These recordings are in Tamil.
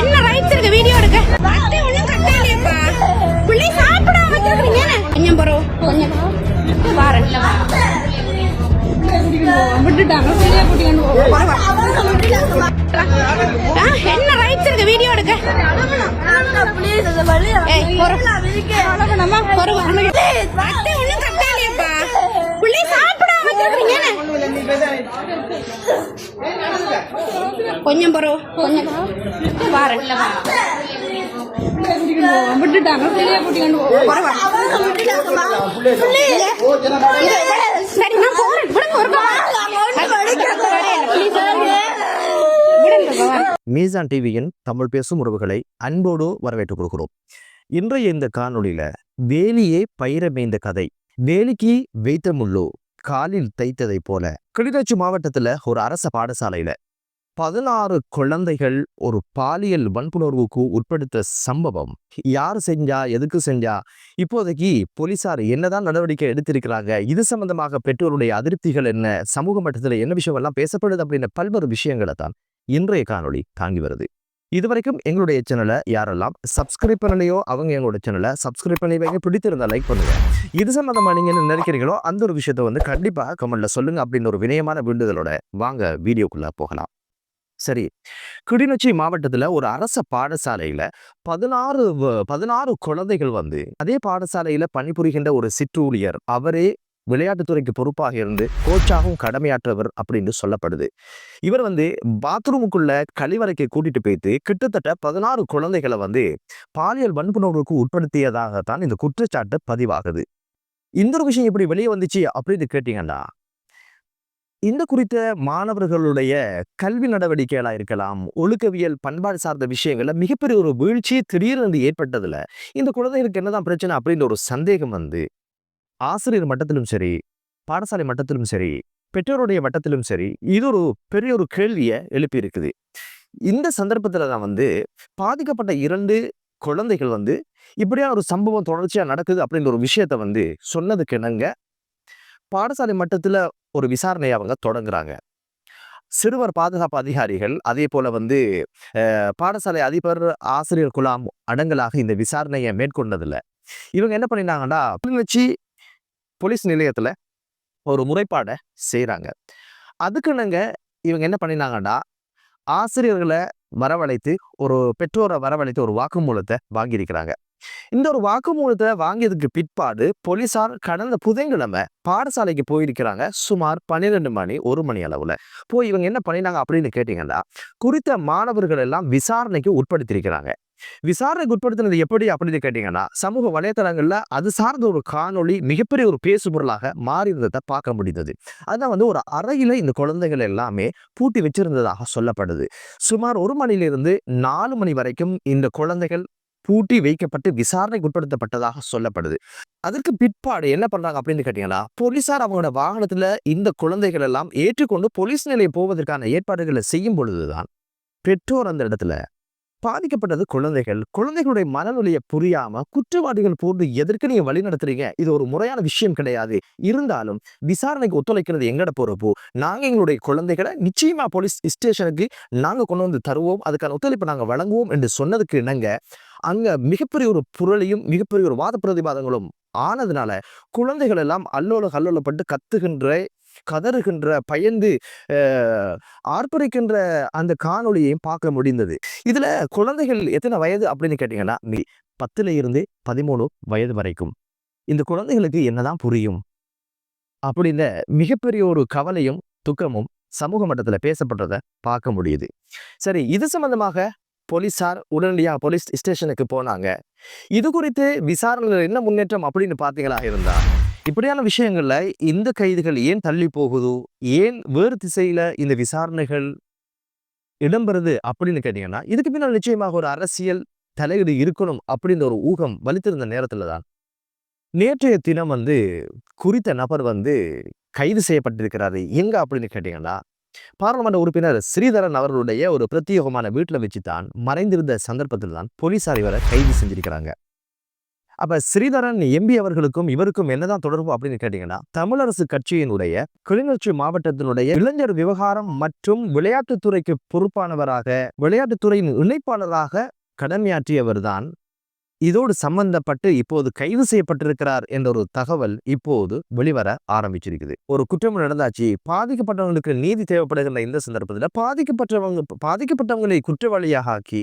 என்ன ரைட்ஸ் இருக்கு வீடியோ எடுக்க பிள்ளை சாப்பிட வச்சிருக்கீங்க கொஞ்சம் போறோம் கொஞ்சம் பாரு விட்டுட்டாங்க என்ன ரைட்ஸ் இருக்கு வீடியோ எடுக்க பிள்ளை சாப்பிட வச்சிருக்கீங்க கொஞ்சம் போறோம் கொஞ்சம் பாரு விட்டுட்டாங்க மீசான் டிவியின் தமிழ் பேசும் உறவுகளை அன்போடு வரவேற்றுக் கொள்கிறோம். இன்றைய இந்த காணொளியில வேலியே பயிரமேய்ந்த கதை, வேலிக்கு வைத்த முள்ளு காலில் தைத்ததை போல கிளிநொச்சி மாவட்டத்துல ஒரு அரச பாடசாலையில 16 குழந்தைகள் ஒரு பாலியல் வன்புணர்வுக்கு உட்படுத்த சம்பவம் யார் செஞ்சா, எதுக்கு செஞ்சா, இப்போதைக்கு போலீசார் என்னதான் நடவடிக்கை எடுத்திருக்கிறாங்க, இது சம்பந்தமாக பெற்றோருடைய அதிருப்திகள் என்ன, சமூக மட்டத்தில் என்ன விஷயம் எல்லாம் பேசப்படுது அப்படின்னு பல்வேறு விஷயங்களை தான் இன்றைய காணொளி தாங்கி வருது. இதுவரைக்கும் எங்களுடைய சேனலை யாரெல்லாம் சப்ஸ்கிரைப் பண்ணலையோ அவங்க எங்களோட சேனலை சப்ஸ்கிரைப் பண்ணி வைங்க, பிடித்திருந்தா லைக் பண்ணுங்க. இது சம்பந்தமா நீங்க என்ன நினைக்கிறீங்களோ அந்த ஒரு விஷயத்த கண்டிப்பா கமெண்ட்ல சொல்லுங்க அப்படின்னு ஒரு வினயமான வேண்டுதலோட வாங்க வீடியோக்குள்ள போகலாம். சரி, கிளிநொச்சி மாவட்டத்துல ஒரு அரச பாடசாலையில 16 குழந்தைகள் அதே பாடசாலையில பணிபுரிகின்ற ஒரு சிற்றூழியர், அவரே விளையாட்டுத்துறைக்கு பொறுப்பாக இருந்து கோச்சாகவும் கடமையாற்றவர் அப்படின்னு சொல்லப்படுது. இவர் பாத்ரூமுக்குள்ள கழிவறைக்கு கூட்டிட்டு போயிட்டு கிட்டத்தட்ட 16 குழந்தைகளை பாலியல் வன்புணர்வுக்கு உட்படுத்தியதாகத்தான் இந்த குற்றச்சாட்டு பதிவாகுது. இந்த ஒரு விஷயம் எப்படி வெளியே வந்துச்சு அப்படின்னு கேட்டீங்கன்னா, இந்த குறித்த மாணவர்களுடைய கல்வி நடவடிக்கைகளா இருக்கலாம், ஒழுக்கவியல் பண்பாடு சார்ந்த விஷயங்கள்ல மிகப்பெரிய ஒரு வீழ்ச்சி திடீரென்று ஏற்பட்டதுல இந்த குழந்தைகளுக்கு என்னதான் பிரச்சனை அப்படின்ற ஒரு சந்தேகம் ஆசிரியர் மட்டத்திலும் சரி, பாடசாலை மட்டத்திலும் சரி, பெற்றோருடைய மட்டத்திலும் சரி, இது ஒரு பெரிய ஒரு கேள்வியை எழுப்பி இருக்குது. இந்த சந்தர்ப்பத்துல தான் பாதிக்கப்பட்ட 2 குழந்தைகள் இப்படியான ஒரு சம்பவம் தொடர்ச்சியா நடக்குது அப்படின்ற ஒரு விஷயத்த சொன்னதுக்கு என்னங்க பாடசாலை மட்டத்துல ஒரு விசாரணையை அவங்க தொடங்குறாங்க. சிறுவர் பாதுகாப்பு அதிகாரிகள் அதே போல பாடசாலை அதிபர், ஆசிரியர் குழாம் அடங்கலாக இந்த விசாரணையை மேற்கொண்டதுல இவங்க என்ன பண்ணினாங்கன்னா, கிளிநொச்சி போலீஸ் நிலையத்துல ஒரு முறைப்பாடை செய்யறாங்க. அதுக்குன்னுங்க இவங்க என்ன பண்ணினாங்கன்னா, ஆசிரியர்களை வரவழைத்து ஒரு பெற்றோரை வரவழைத்து ஒரு வாக்குமூலத்தை வாங்கியிருக்கிறாங்க. இந்த ஒரு வாக்குமூலத்தை வாங்கியதுக்கு பிற்பாடு போலீசார் கடந்த புதன்கிழமை பாடசாலைக்கு போயிருக்கிறாங்க. சுமார் 12 மணி 1 மணி அளவுல போய் இவங்க என்ன பண்ணினாங்க அப்படின்னு கேட்டீங்கன்னா, குறித்த மாணவர்கள் எல்லாம் விசாரணைக்கு உட்படுத்தியிருக்கிறாங்க. விசாரணைக்கு உட்படுத்தினது எப்படி அப்படின்னு கேட்டீங்கன்னா, சமூக வலைதளங்கள்ல அது சார்ந்த ஒரு காணொளி மிகப்பெரிய ஒரு பேசுபொருளாக மாறி இருந்ததை பார்க்க முடிந்தது. அதான் ஒரு அறையில இந்த குழந்தைகள் எல்லாமே பூட்டி வச்சிருந்ததாக சொல்லப்படுது. சுமார் 1 மணிலிருந்து 4 மணி வரைக்கும் இந்த குழந்தைகள் பூட்டி வைக்கப்பட்டு விசாரணைக்கு உட்படுத்தப்பட்டதாக சொல்லப்படுது. அதற்கு பிற்பாடு என்ன பண்றாங்க அப்படின்னு கேட்டீங்கன்னா, போலீசார் அவங்களோட வாகனத்துல இந்த குழந்தைகள் எல்லாம் ஏற்றுக்கொண்டு போலீஸ் நிலையம் போவதற்கான ஏற்பாடுகளை செய்யும் பொழுதுதான் பெற்றோர் அந்த இடத்துல பாதிக்கப்பட்டது குழந்தைகளுடைய மனநிலையை புரியாம குற்றவாளிகள் போன்று எதற்கு நீங்க வழி நடத்துறீங்க, இது ஒரு முறையான விஷயம் கிடையாது, இருந்தாலும் விசாரணைக்கு ஒத்துழைக்கிறது எங்கட பொறுப்பு, நாங்க எங்களுடைய குழந்தைகளை நிச்சயமா போலீஸ் ஸ்டேஷனுக்கு நாங்க கொண்டு தருவோம், அதுக்கான ஒத்துழைப்பு நாங்க வழங்குவோம் என்று சொன்னதுக்கு இணங்க அங்க மிகப்பெரிய ஒரு புரளியும் மிகப்பெரிய ஒரு வாத பிரதிவாதங்களும் ஆனதுனால குழந்தைகள் எல்லாம் அல்லோலப்பட்டு கதறுகின்ற பயந்து ஆர்ப்பரிக்கின்ற அந்த காணொளியையும் பார்க்க முடிந்தது. இதுல குழந்தைகள் எத்தனை வயது அப்படின்னு கேட்டீங்கன்னா, 10 இருந்து 13 வயது வரைக்கும். இந்த குழந்தைகளுக்கு என்னதான் புரியும் அப்படின்ற மிகப்பெரிய ஒரு கவலையும் துக்கமும் சமூக மட்டத்துல பேசப்படுறத பார்க்க முடியுது. சரி, இது சம்பந்தமாக போலீசார் உடனடியாக போலீஸ் ஸ்டேஷனுக்கு போனாங்க. இது குறித்து விசாரணையில் என்ன முன்னேற்றம் அப்படின்னு பார்த்தீங்களா இருந்தா, இப்படியான விஷயங்கள்ல இந்த கைதுகள் ஏன் தள்ளி போகுது, ஏன் வேறு திசையில இந்த விசாரணைகள் இடம்பெறுது அப்படின்னு கேட்டீங்கன்னா, இதுக்கு பின்னால் நிச்சயமாக ஒரு அரசியல் தலையீடு இருக்கணும் அப்படின்ற ஒரு ஊகம் வலித்திருந்த நேரத்துல தான் நேற்றைய தினம் குறித்த நபர் கைது செய்யப்பட்டிருக்கிறாரு. எங்க அப்படின்னு கேட்டீங்கன்னா, பாராளுமன்ற உறுப்பினர் ஸ்ரீதரன் அவர்களுடைய ஒரு பிரத்யேகமான வீட்டில் வச்சுதான் மறைந்திருந்த சந்தர்ப்பத்தில் தான் போலீசார் இவரை கைது செஞ்சிருக்கிறாங்க. அப்ப ஸ்ரீதரன் எம்பி அவர்களுக்கும் இவருக்கும் என்னதான் தொடர்பு அப்படின்னு கேட்டீங்கன்னா, தமிழரசு கட்சியினுடைய கிளிநொச்சி மாவட்டத்தினுடைய இளைஞர் விவகாரம் மற்றும் விளையாட்டுத்துறைக்கு பொறுப்பானவராக, விளையாட்டுத்துறையின் இணைப்பாளராக கடமையாற்றியவர் தான் இதோடு சம்பந்தப்பட்டு இப்போது கைது செய்யப்பட்டிருக்கிறார் என்ற ஒரு தகவல் இப்போது வெளிவர ஆரம்பிச்சிருக்குது. ஒரு குற்றம் நடந்தாச்சு, பாதிக்கப்பட்டவங்களுக்கு நீதி தேவைப்படுகின்ற இந்த சந்தர்ப்பத்தில் பாதிக்கப்பட்டவங்களை குற்றவாளியாக ஆக்கி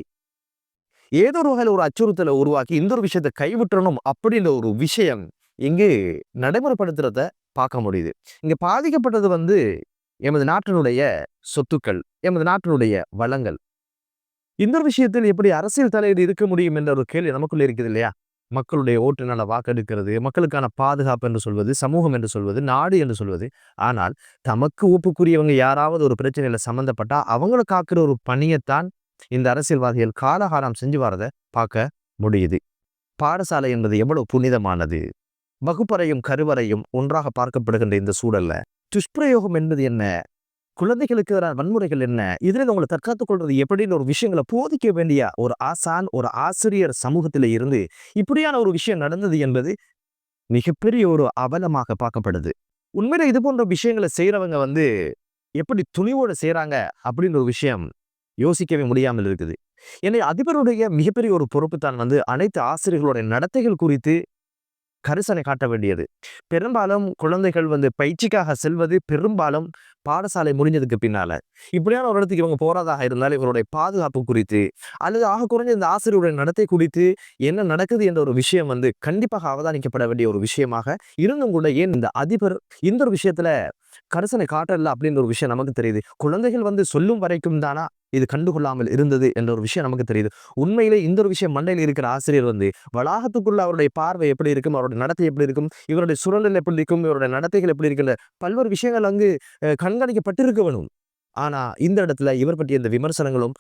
ஏதோ ஒரு வகையில் ஒரு அச்சுறுத்தலை உருவாக்கி இந்த ஒரு விஷயத்தை கைவிட்டணும் அப்படின்ற ஒரு விஷயம் இங்கு நடைமுறைப்படுத்துறத பார்க்க முடியுது. இங்க பாதிக்கப்பட்டது எமது நாட்டினுடைய சொத்துக்கள், எமது நாட்டினுடைய வளங்கள். இந்த ஒரு விஷயத்தில் எப்படி அரசியல் தலையீடு இருக்க முடியும் என்ற ஒரு கேள்வி நமக்குள்ள இருக்குது இல்லையா? மக்களுடைய ஓட்டுநல வாக்கெடுக்கிறது, மக்களுக்கான பாதுகாப்பு என்று சொல்வது, சமூகம் என்று சொல்வது, நாடு என்று சொல்வது. ஆனால் தமக்கு ஒப்புக்குரியவங்க யாராவது ஒரு பிரச்சனையில சம்பந்தப்பட்டா அவங்கள காக்கிற ஒரு பணியைத்தான் இந்த அரசியல்வாதிகள் காலகாலம் செஞ்சு வரதை பார்க்க முடியுது. பாடசாலை என்பது எவ்வளவு புனிதமானது. வகுப்பறையும் கருவறையும் ஒன்றாக பார்க்கப்படுகின்ற இந்த சூழல்ல துஷ்பிரயோகம் என்பது என்ன, குழந்தைகளுக்கு எதிரான வன்முறைகள் என்ன, இதுல உங்களை தற்காத்துக் கொள்வது எப்படின்னு ஒரு விஷயங்களை போதிக்க வேண்டிய ஒரு ஆசான், ஒரு ஆசிரியர் சமூகத்தில இருந்து இப்படியான ஒரு விஷயம் நடந்தது என்பது மிகப்பெரிய ஒரு அவலமாக பார்க்கப்படுது. உண்மையில இது போன்ற விஷயங்களை செய்யறவங்க எப்படி துணிவோடு செய்யறாங்க அப்படின்னு ஒரு விஷயம் யோசிக்கவே முடியாமல் இருக்குது. எனவே அதிபருடைய மிகப்பெரிய ஒரு பொறுப்பு தான் அனைத்து ஆசிரியர்களுடைய நடத்தைகள் குறித்து கரிசனை காட்ட வேண்டியது. பெரும்பாலும் குழந்தைகள் பயிற்சிக்காக செல்வது பெரும்பாலும் பாடசாலை முடிஞ்சதுக்கு பின்னால. இப்படியான ஒரு இடத்துக்கு இவங்க போறதாக இருந்தாலும் இவருடைய பாதுகாப்பு குறித்து அல்லது ஆக குறைஞ்ச இந்த ஆசிரியருடைய நடத்தை குறித்து என்ன நடக்குது என்ற ஒரு விஷயம் கண்டிப்பாக அவதானிக்கப்பட வேண்டிய ஒரு விஷயமாக இருந்தும் கூட ஏன் இந்த அதிபர் இந்த ஒரு விஷயத்துல கரிசனை காட்டல அப்படின்ற ஒரு விஷயம் நமக்கு தெரியுது. குழந்தைகள் சொல்லும் வரைக்கும் தானா இது கண்டுகொள்ளாமல் இருந்தது என்ற ஒரு விஷயம் நமக்கு தெரியுது. உண்மையிலே இந்த ஒரு விஷயம் மண்டையில் இருக்கிற ஆசிரியர் வளாகத்துக்குள்ள அவருடைய பார்வை எப்படி இருக்கும், அவருடைய நடத்தை எப்படி இருக்கும், இவருடைய சூழல் எப்படி இருக்கும், இவருடைய நடத்தைகள் எப்படி இருக்கின்ற பல்வேறு விஷயங்கள் கண்காணிக்கப்பட்டிருக்க வேணும். ஆனா இந்த இடத்துல இவர் பற்றிய இந்த விமர்சனங்களும்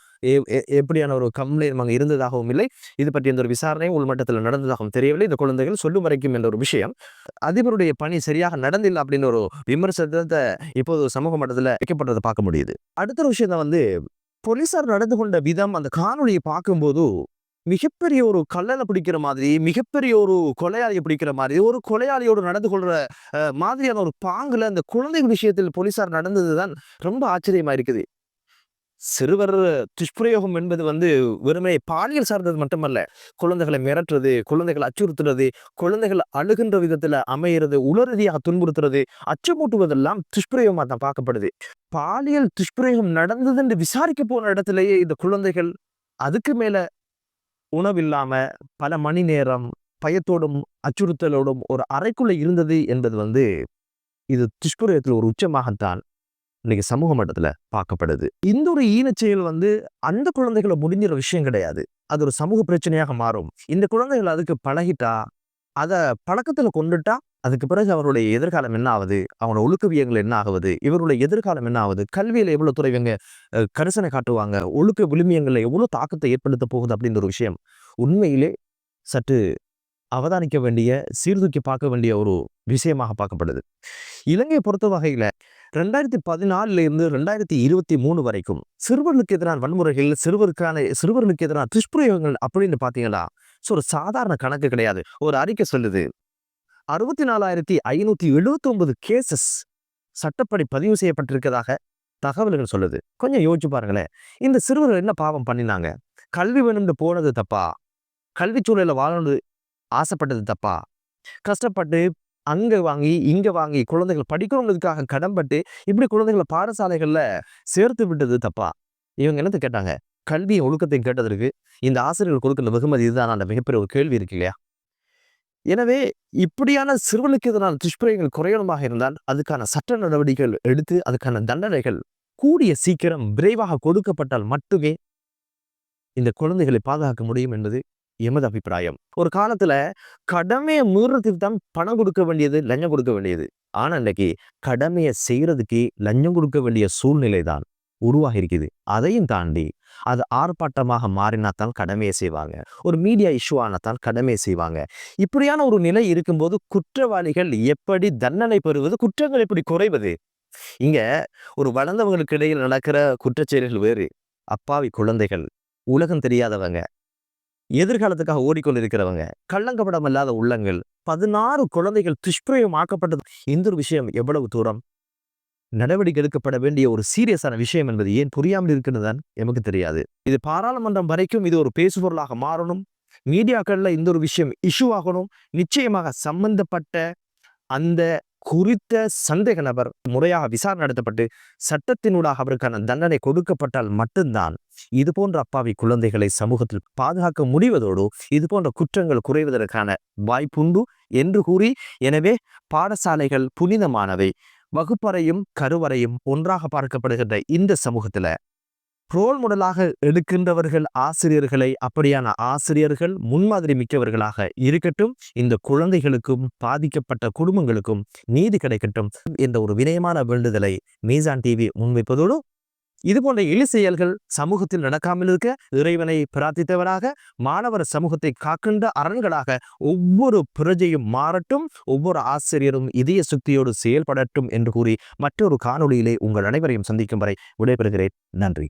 எப்படியான ஒரு கம்ப்ளைண்ட் அங்கே இருந்ததாகவும் இல்லை. இது பற்றி எந்த ஒரு விசாரணையும் உள்மட்டத்தில் நடந்ததாகவும் தெரியவில்லை. இந்த குழந்தைகள் சொல்லும் வரைக்கும் என்ற ஒரு விஷயம் அதிபருடைய பணி சரியாக நடந்தில்லை அப்படின்னு ஒரு விமர்சனத்தை இப்போது சமூக மட்டத்தில் வைக்கப்பட்டதை பார்க்க முடியுது. அடுத்த ஒரு விஷயம் போலீசார் நடந்து கொண்ட விதம் அந்த காணொலியை பார்க்கும்போது மிகப்பெரிய ஒரு கல்லனை பிடிக்கிற மாதிரி, மிகப்பெரிய ஒரு கொலையாளியை பிடிக்கிற மாதிரி, ஒரு கொலையாளியோடு நடந்து கொள்ற மாதிரியான ஒரு பாங்குல அந்த குழந்தைகள் விஷயத்தில் போலீசார் நடந்ததுதான் ரொம்ப ஆச்சரியமா இருக்குது. சிறுவர் துஷ்பிரயோகம் என்பது வெறுமே பாலியல் சார்ந்தது மட்டுமல்ல. குழந்தைகளை மிரட்டுறது, குழந்தைகளை அச்சுறுத்துறது, குழந்தைகள் அழுகின்ற விதத்துல அமையிறது, உளரீதியாக துன்புறுத்துறது, அச்சமூட்டுவதெல்லாம் துஷ்பிரயோகமா தான் பார்க்கப்படுது. பாலியல் துஷ்பிரயோகம் நடந்தது என்று விசாரிக்க போன இடத்திலேயே இந்த குழந்தைகள் அதுக்கு மேல உணவில்லாம பல மணி நேரம் பயத்தோடும் அச்சுறுத்தலோடும் ஒரு அறைக்குள்ள இருந்தது என்பது இது துஷ்பிரயோகத்தில் ஒரு உச்சமாகத்தான் இன்னைக்கு சமூக மட்டத்துல பார்க்கப்படுது. இந்த ஒரு ஈனச்செயல் அந்த குழந்தைகளை முடிஞ்சிற விஷயம் கிடையாது. அது ஒரு சமூக பிரச்சனையாக மாறும். இந்த குழந்தைகள் அதுக்கு பழகிட்டா, அதை பழக்கத்துல கொண்டுட்டா அதுக்கு பிறகு அவருடைய எதிர்காலம் என்ன ஆகுது, அவனோட ஒழுக்கவியங்கள் என்ன ஆகுது, இவருடைய எதிர்காலம் என்ன ஆகுது, கல்வியில எவ்வளவு துறை இவங்க கரிசனை காட்டுவாங்க, ஒழுக்க விழுமியங்கள்ல எவ்வளவு தாக்கத்தை ஏற்படுத்த போகுது அப்படின்ற ஒரு விஷயம் உண்மையிலே சற்று அவதானிக்க வேண்டிய, சீர்தூக்கி பார்க்க வேண்டிய ஒரு விஷயமாக பார்க்கப்படுது. இலங்கையை பொறுத்த வகையில 2014 இருந்து 2023 வரைக்கும் சிறுவர்களுக்கு எதிரான வன்முறைகள், சிறுவர்களுக்கு எதிரான துஷ்பிரயோகங்கள் அப்படின்னு பாத்தீங்கன்னா ஒரு சாதாரண கணக்கு கிடையாது. ஒரு அறிக்கை சொல்லுது 64,579 கேசஸ் சட்டப்படி பதிவு செய்யப்பட்டிருக்கிறதாக தகவல்கள் சொல்லுது. கொஞ்சம் யோசிச்சு பாருங்களேன். இந்த சிறுவர்கள் என்ன பாவம் பண்ணினாங்க? கல்வி வேணும்னு போனது தப்பா? கல்வி சூழல வாழணும்னு ஆசைப்பட்டது தப்பா? கஷ்டப்பட்டு அங்க வாங்கி இங்க வாங்கி குழந்தைகள் படிக்கணுங்கிறதுக்காக கடன்பட்டு இப்படி குழந்தைகளை பாடசாலைகள்ல சேர்த்து விட்டது தப்பா? இவங்க என்னத்தை கேட்டாங்க? கல்வியை ஒழுக்கத்தையும் கேட்டதற்கு இந்த ஆசிரியர்கள் கொடுக்கிற வெகுமதி இதுதான் அந்த மிகப்பெரிய ஒரு கேள்வி இருக்கு இல்லையா? எனவே இப்படியான சிறுவனுக்கு எதிரான துஷ்பிரயோகங்கள் குறையணுமாக இருந்தால் அதுக்கான சட்ட நடவடிக்கைகள் எடுத்து அதுக்கான தண்டனைகள் கூடிய சீக்கிரம் விரைவாக கொடுக்கப்பட்டால் மட்டுமே இந்த குழந்தைகளை பாதுகாக்க முடியும் என்பது எமது அபிப்பிராயம். ஒரு காலத்துல கடமையை மீறதுக்கு தான் பணம் கொடுக்க வேண்டியது, லஞ்சம் கொடுக்க வேண்டியது. ஆனா இன்னைக்கு கடமையை செய்யறதுக்கு லஞ்சம் கொடுக்க வேண்டிய சூழ்நிலை தான் உருவாகி இருக்குது. அதையும் தாண்டி அது ஆர்ப்பாட்டமாக மாறினாத்தான் கடமையை செய்வாங்க. ஒரு மீடியா இஷ்யூ ஆனாத்தான் கடமையை செய்வாங்க. இப்படியான ஒரு நிலை இருக்கும்போது குற்றவாளிகள் எப்படி தண்டனை பெறுவது, குற்றங்கள் எப்படி குறைவது? இங்க ஒரு வளர்ந்தவங்களுக்கு இடையில் நடக்கிற குற்றச்செயல்கள் வேறு, அப்பாவி குழந்தைகள், உலகம் தெரியாதவங்க, எதிர்காலத்துக்காக ஓடிக்கொண்டிருக்கிறவங்க, கள்ளங்கபடம் இல்லாத உள்ளங்கள், 16 குழந்தைகள் துஷ்பிரயோகமாக்கப்பட்டது. இந்த ஒரு விஷயம் எவ்வளவு தூரம் நடவடிக்கை எடுக்கப்பட வேண்டிய ஒரு சீரியஸான விஷயம் என்பது ஏன் புரியாமல் இருக்கிறதுதான் எமக்கு தெரியாது. இது பாராளுமன்றம் வரைக்கும் இது ஒரு பேசுபொருளாக மாறணும். மீடியாக்கள்ல இந்த ஒரு விஷயம் இஷ்யூ ஆகணும். நிச்சயமாக சம்பந்தப்பட்ட அந்த குறித்த சந்தேக நபர் முறையாக விசாரணை நடத்தப்பட்டு சட்டத்தினூடாக அவருக்கான தண்டனை கொடுக்கப்பட்டால் மட்டும்தான் இது போன்ற அப்பாவி குழந்தைகளை சமூகத்தில் பாதுகாக்க முடிவதோடு இது போன்ற குற்றங்கள் குறைவதற்கான வாய்ப்புண்டு என்று கூறி, எனவே பாடசாலைகள் புனிதமானவை. வகுப்பறையும் கருவறையும் ஒன்றாக பார்க்கப்படுகின்ற இந்த சமூகத்துல ரோல் மாடலாக எடுக்கின்றவர்கள் ஆசிரியர்களை, அப்படியான ஆசிரியர்கள் முன்மாதிரி மிக்கவர்களாக இருக்கட்டும். இந்த குழந்தைகளுக்கும் பாதிக்கப்பட்ட குடும்பங்களுக்கும் நீதி கிடைக்கட்டும் என்ற ஒரு வினயமான வேண்டுதலை மீசான் டிவி முன்வைப்பதோடு, இது போன்ற இழி செயல்கள் சமூகத்தில் நடக்காமல் இருக்க இறைவனை பிரார்த்தித்தவராக, மாணவர் சமூகத்தை காக்கின்ற அரண்களாக ஒவ்வொரு பிரஜையும் மாறட்டும், ஒவ்வொரு ஆசிரியரும் இதய சுத்தியோடு செயல்படட்டும் என்று கூறி மற்றொரு காணொளியிலே உங்கள் அனைவரையும் சந்திக்கும் வரை விடைபெறுகிறேன். நன்றி.